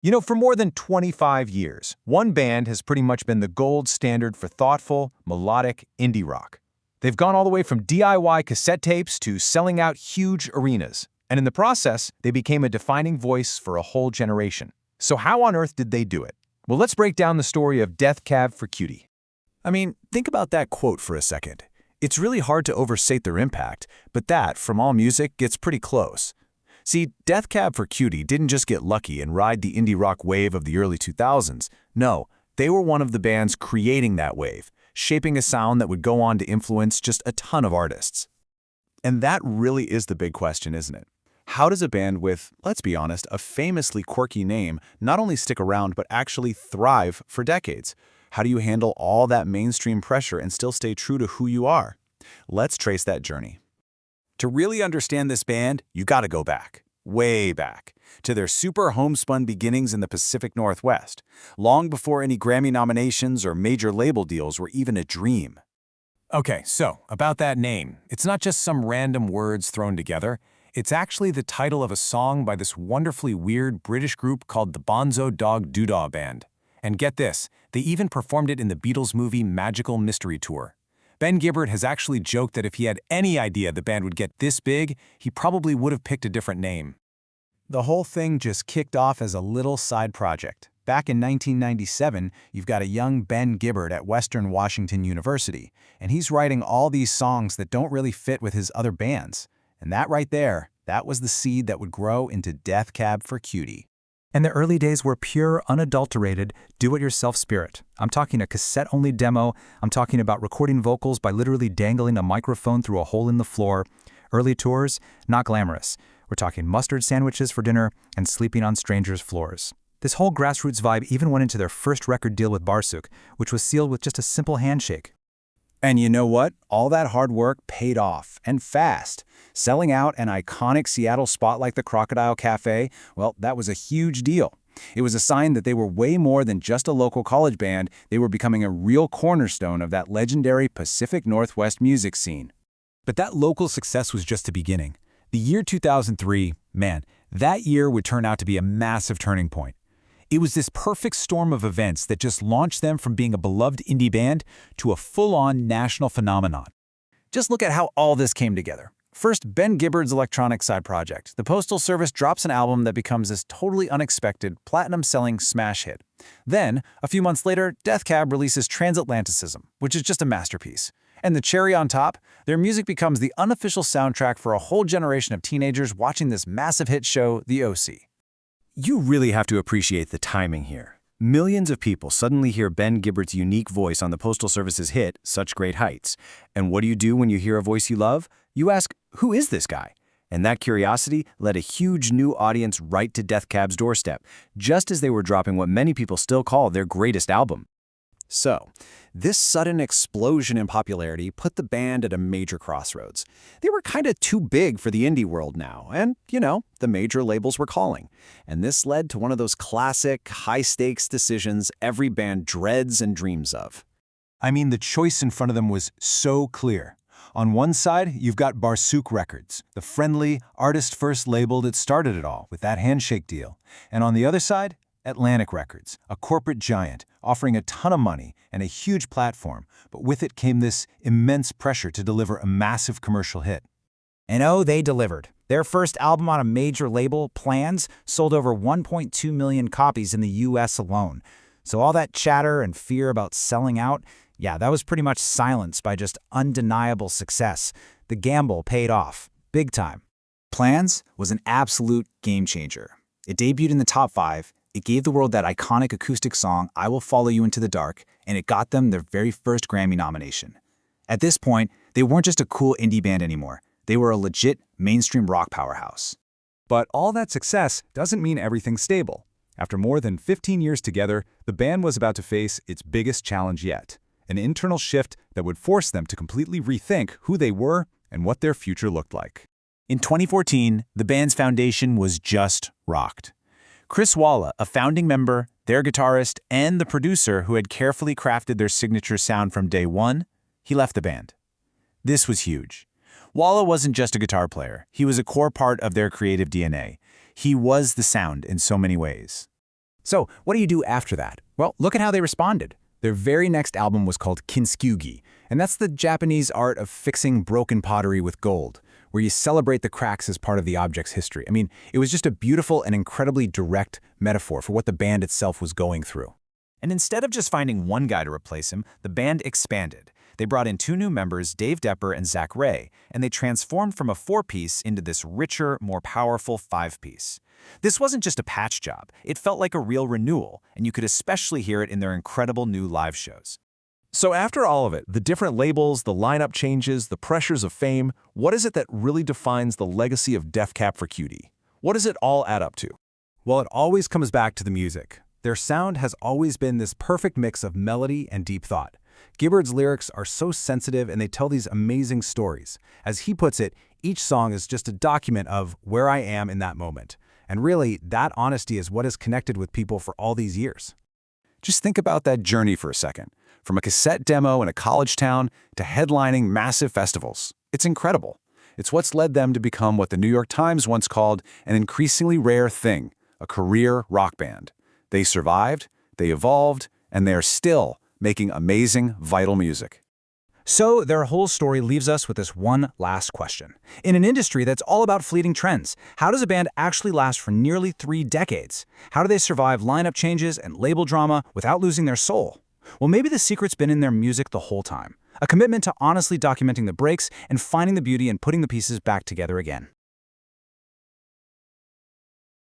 You know, for more than 25 years, one band has pretty much been the gold standard for thoughtful, melodic indie rock. They've gone all the way from DIY cassette tapes to selling out huge arenas. And in the process, they became a defining voice for a whole generation. So how on earth did they do it? Well, let's break down the story of Death Cab for Cutie. I mean, think about that quote for a second. It's really hard to overstate their impact, but that, from all music, gets pretty close. See, Death Cab for Cutie didn't just get lucky and ride the indie rock wave of the early 2000s. No, they were one of the bands creating that wave, shaping a sound that would go on to influence just a ton of artists. And that really is the big question, isn't it? How does a band with, let's be honest, a famously quirky name not only stick around but actually thrive for decades? How do you handle all that mainstream pressure and still stay true to who you are? Let's trace that journey. To really understand this band, you gotta go back, way back, to their super homespun beginnings in the Pacific Northwest, long before any Grammy nominations or major label deals were even a dream. Okay, so about that name, it's not just some random words thrown together. It's actually the title of a song by this wonderfully weird British group called the Bonzo Dog Doodah Band. And get this, they even performed it in the Beatles movie Magical Mystery Tour. Ben Gibbard has actually joked that if he had any idea the band would get this big, he probably would have picked a different name. The whole thing just kicked off as a little side project. Back in 1997, you've got a young Ben Gibbard at Western Washington University, and he's writing all these songs that don't really fit with his other bands. And that right there, that was the seed that would grow into Death Cab for Cutie. And the early days were pure, unadulterated, do-it-yourself spirit. I'm talking a cassette-only demo. I'm talking about recording vocals by literally dangling a microphone through a hole in the floor. Early tours, not glamorous. We're talking mustard sandwiches for dinner and sleeping on strangers' floors. This whole grassroots vibe even went into their first record deal with Barsuk, which was sealed with just a simple handshake. And you know what? All that hard work paid off, and fast. Selling out an iconic Seattle spot like the Crocodile Cafe, well, that was a huge deal. It was a sign that they were way more than just a local college band. They were becoming a real cornerstone of that legendary Pacific Northwest music scene. But that local success was just the beginning. The year 2003, man, that year would turn out to be a massive turning point. It was this perfect storm of events that just launched them from being a beloved indie band to a full-on national phenomenon. Just look at how all this came together. First, Ben Gibbard's electronic side project. The Postal Service drops an album that becomes this totally unexpected, platinum-selling smash hit. Then, a few months later, Death Cab releases Transatlanticism, which is just a masterpiece. And the cherry on top, their music becomes the unofficial soundtrack for a whole generation of teenagers watching this massive hit show, The OC. You really have to appreciate the timing here. Millions of people suddenly hear Ben Gibbard's unique voice on the Postal Service's hit, Such Great Heights. And what do you do when you hear a voice you love? You ask, who is this guy? And that curiosity led a huge new audience right to Death Cab's doorstep, just as they were dropping what many people still call their greatest album. So, this sudden explosion in popularity put the band at a major crossroads. They were kind of too big for the indie world now, and, the major labels were calling. And this led to one of those classic, high-stakes decisions every band dreads and dreams of. I mean, the choice in front of them was so clear. On one side, you've got Barsuk Records, the friendly, artist-first label that started it all with that handshake deal. And on the other side, Atlantic Records, a corporate giant, offering a ton of money and a huge platform, but with it came this immense pressure to deliver a massive commercial hit. And oh, they delivered. Their first album on a major label, Plans, sold over 1.2 million copies in the US alone. So all that chatter and fear about selling out, yeah, that was pretty much silenced by just undeniable success. The gamble paid off, big time. Plans was an absolute game changer. It debuted in the top 5. It gave the world that iconic acoustic song, I Will Follow You Into the Dark, and it got them their very first Grammy nomination. At this point, they weren't just a cool indie band anymore. They were a legit mainstream rock powerhouse. But all that success doesn't mean everything's stable. After more than 15 years together, the band was about to face its biggest challenge yet, an internal shift that would force them to completely rethink who they were and what their future looked like. In 2014, the band's foundation was just rocked. Chris Walla, a founding member, their guitarist, and the producer who had carefully crafted their signature sound from day one, he left the band. This was huge. Walla wasn't just a guitar player. He was a core part of their creative DNA. He was the sound in so many ways. So, what do you do after that? Well, look at how they responded. Their very next album was called Kintsugi, and that's the Japanese art of fixing broken pottery with gold, where you celebrate the cracks as part of the object's history. I mean, it was just a beautiful and incredibly direct metaphor for what the band itself was going through. And instead of just finding one guy to replace him, the band expanded. They brought in 2 new members, Dave Depper and Zach Ray, and they transformed from a 4-piece into this richer, more powerful 5-piece. This wasn't just a patch job. It felt like a real renewal, and you could especially hear it in their incredible new live shows. So after all of it, the different labels, the lineup changes, the pressures of fame, what is it that really defines the legacy of Death Cab for Cutie? What does it all add up to? Well, it always comes back to the music. Their sound has always been this perfect mix of melody and deep thought. Gibbard's lyrics are so sensitive and they tell these amazing stories. As he puts it, each song is just a document of where I am in that moment. And really, that honesty is what has connected with people for all these years. Just think about that journey for a second. From a cassette demo in a college town to headlining massive festivals. It's incredible. It's what's led them to become what the New York Times once called an increasingly rare thing, a career rock band. They survived, they evolved, and they are still making amazing, vital music. So their whole story leaves us with this one last question. In an industry that's all about fleeting trends, how does a band actually last for nearly 3 decades? How do they survive lineup changes and label drama without losing their soul? Well, maybe the secret's been in their music the whole time. A commitment to honestly documenting the breaks and finding the beauty in putting the pieces back together again.